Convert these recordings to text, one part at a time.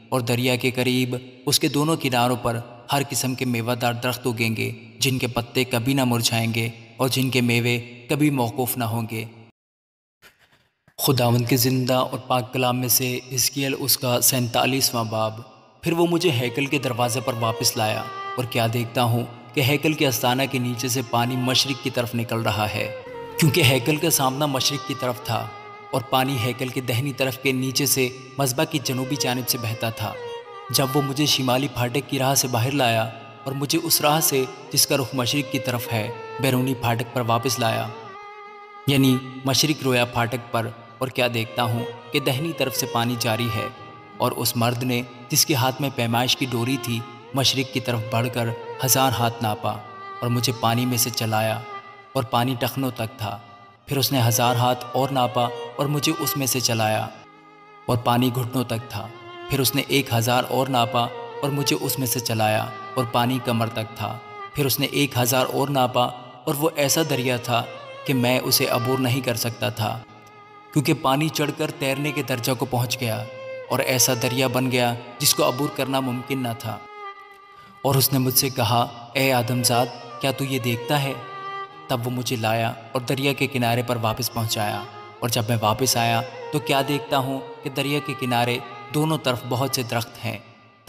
اور دریا کے قریب اس کے دونوں کناروں پر ہر قسم کے میوہ دار درخت اگیں گے، جن کے پتے کبھی نہ مرجھائیں گے اور جن کے میوے کبھی موقوف نہ ہوں گے۔ خداوند کے زندہ اور پاک کلام میں سے حزقیل اس کا 47واں باب۔ پھر وہ مجھے ہیکل کے دروازے پر واپس لایا، اور کیا دیکھتا ہوں کہ ہیکل کے آستانہ کے نیچے سے پانی مشرق کی طرف نکل رہا ہے، کیونکہ ہیکل کا سامنا مشرق کی طرف تھا، اور پانی ہیکل کے دہنی طرف کے نیچے سے مذبح کی جنوبی جانب سے بہتا تھا۔ جب وہ مجھے شمالی پھاٹک کی راہ سے باہر لایا اور مجھے اس راہ سے جس کا رخ مشرق کی طرف ہے بیرونی پھاٹک پر واپس لایا، یعنی مشرق رویا پھاٹک پر، اور کیا دیکھتا ہوں کہ دہنی طرف سے پانی جاری ہے، اور اس مرد نے جس کے ہاتھ میں پیمائش کی ڈوری تھی مشرق کی طرف بڑھ کر 1000 ہاتھ ناپا اور مجھے پانی میں سے چلایا، اور پانی ٹخنوں تک تھا۔ پھر اس نے 1000 ہاتھ اور ناپا اور مجھے اس میں سے چلایا، اور پانی گھٹنوں تک تھا۔ پھر اس نے 1000 اور ناپا اور مجھے اس میں سے چلایا، اور پانی کمر تک تھا۔ پھر اس نے 1000 اور ناپا، اور وہ ایسا دریا تھا کہ میں اسے عبور نہیں کر سکتا تھا، کیونکہ پانی چڑھ کر تیرنے کے درجہ کو پہنچ گیا، اور ایسا دریا بن گیا جس کو عبور کرنا ممکن نہ تھا۔ اور اس نے مجھ سے کہا، اے آدم زاد، کیا تو یہ دیکھتا ہے؟ تب وہ مجھے لایا اور دریا کے کنارے پر واپس پہنچایا، اور جب میں واپس آیا تو کیا دیکھتا ہوں کہ دریا کے کنارے دونوں طرف بہت سے درخت ہیں۔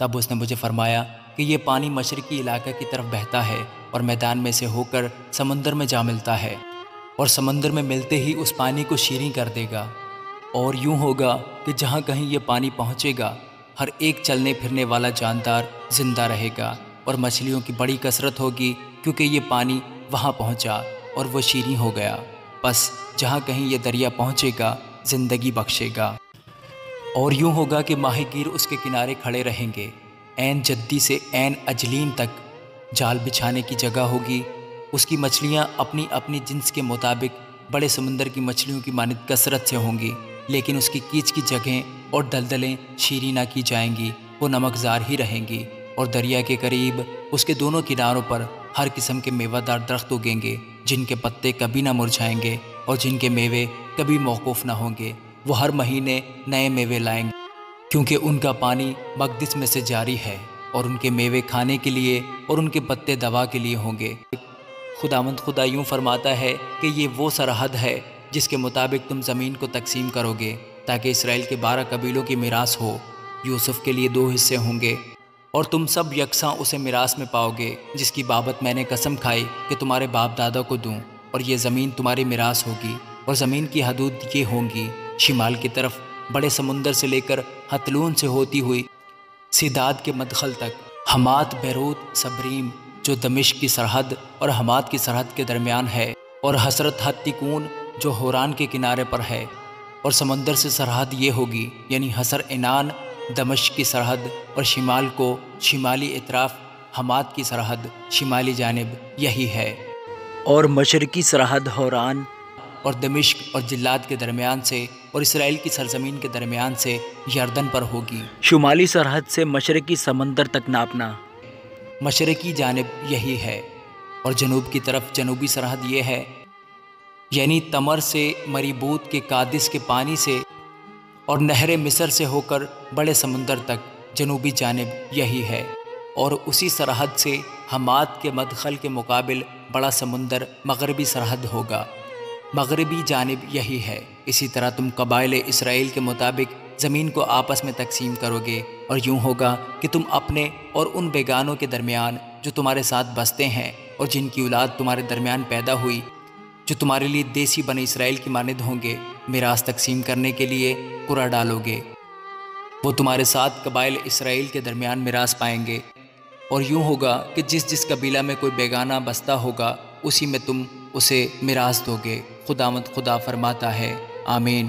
تب اس نے مجھے فرمایا کہ یہ پانی مشرقی علاقہ کی طرف بہتا ہے اور میدان میں سے ہو کر سمندر میں جا ملتا ہے، اور سمندر میں ملتے ہی اس پانی کو شیریں کر دے گا۔ اور یوں ہوگا کہ جہاں کہیں یہ پانی پہنچے گا، ہر ایک چلنے پھرنے والا جاندار زندہ رہے گا، اور مچھلیوں کی بڑی کثرت ہوگی، کیونکہ یہ پانی وہاں پہنچا اور وہ شیریں ہو گیا۔ بس جہاں کہیں یہ دریا پہنچے گا زندگی بخشے گا۔ اور یوں ہوگا کہ ماہی گیر اس کے کنارے کھڑے رہیں گے، عین جدی سے عین اجلین تک جال بچھانے کی جگہ ہوگی۔ اس کی مچھلیاں اپنی اپنی جنس کے مطابق بڑے سمندر کی مچھلیوں کی مانند کثرت سے ہوں گی، لیکن اس کی کیچ کی جگہیں اور دلدلیں شیریں نہ کی جائیں گی، وہ نمکزار ہی رہیں گی۔ اور دریا کے قریب اس کے دونوں کناروں پر ہر قسم کے میوہ دار درخت اگیں گے، جن کے پتے کبھی نہ مرجھائیں گے اور جن کے میوے کبھی موقوف نہ ہوں گے۔ وہ ہر مہینے نئے میوے لائیں گے، کیونکہ ان کا پانی مقدس میں سے جاری ہے، اور ان کے میوے کھانے کے لیے اور ان کے پتے دوا کے لیے ہوں گے۔ خداوند خدا یوں فرماتا ہے کہ یہ وہ سرحد ہے جس کے مطابق تم زمین کو تقسیم کرو گے، تاکہ اسرائیل کے 12 قبیلوں کی میراث ہو۔ یوسف کے لیے 2 حصے ہوں گے، اور تم سب یکساں اسے میراث میں پاؤ گے، جس کی بابت میں نے قسم کھائی کہ تمہارے باپ دادا کو دوں۔ اور یہ زمین تمہاری میراث ہوگی، اور زمین کی حدود یہ ہوں گی: شمال کی طرف بڑے سمندر سے لے کر ہتلون سے ہوتی ہوئی سیداد کے مدخل تک، حمات، بیروت، سبریم جو دمشق کی سرحد اور حمات کی سرحد کے درمیان ہے، اور حسرت حتیکون جو ہوران کے کنارے پر ہے۔ اور سمندر سے سرحد یہ ہوگی، یعنی حسر عنان دمشق کی سرحد، اور شمال کو شمالی اطراف حمات کی سرحد شمالی جانب یہی ہے، اور مشرقی سرحد ہوران اور دمشق اور جلاد کے درمیان سے اور اسرائیل کی سرزمین کے درمیان سے یردن پر ہوگی۔ شمالی سرحد سے مشرقی سمندر تک ناپنا مشرقی جانب یہی ہے، اور جنوب کی طرف جنوبی سرحد یہ ہے، یعنی تمر سے مریبوت کے قادس کے پانی سے اور نہر مصر سے ہو کر بڑے سمندر تک جنوبی جانب یہی ہے، اور اسی سرحد سے حمات کے مدخل کے مقابل بڑا سمندر مغربی سرحد ہوگا، مغربی جانب یہی ہے۔ اسی طرح تم قبائل اسرائیل کے مطابق زمین کو آپس میں تقسیم کرو گے، اور یوں ہوگا کہ تم اپنے اور ان بیگانوں کے درمیان جو تمہارے ساتھ بستے ہیں اور جن کی اولاد تمہارے درمیان پیدا ہوئی، جو تمہارے لیے دیسی بنی اسرائیل کی مانند ہوں گے، میراث تقسیم کرنے کے لیے قرعہ ڈالو گے۔ وہ تمہارے ساتھ قبائل اسرائیل کے درمیان میراث پائیں گے، اور یوں ہوگا کہ جس جس قبیلہ میں کوئی بیگانہ بستہ ہوگا اسی میں تم اسے میراث دو گے۔ خداوند خدا فرماتا ہے، آمین۔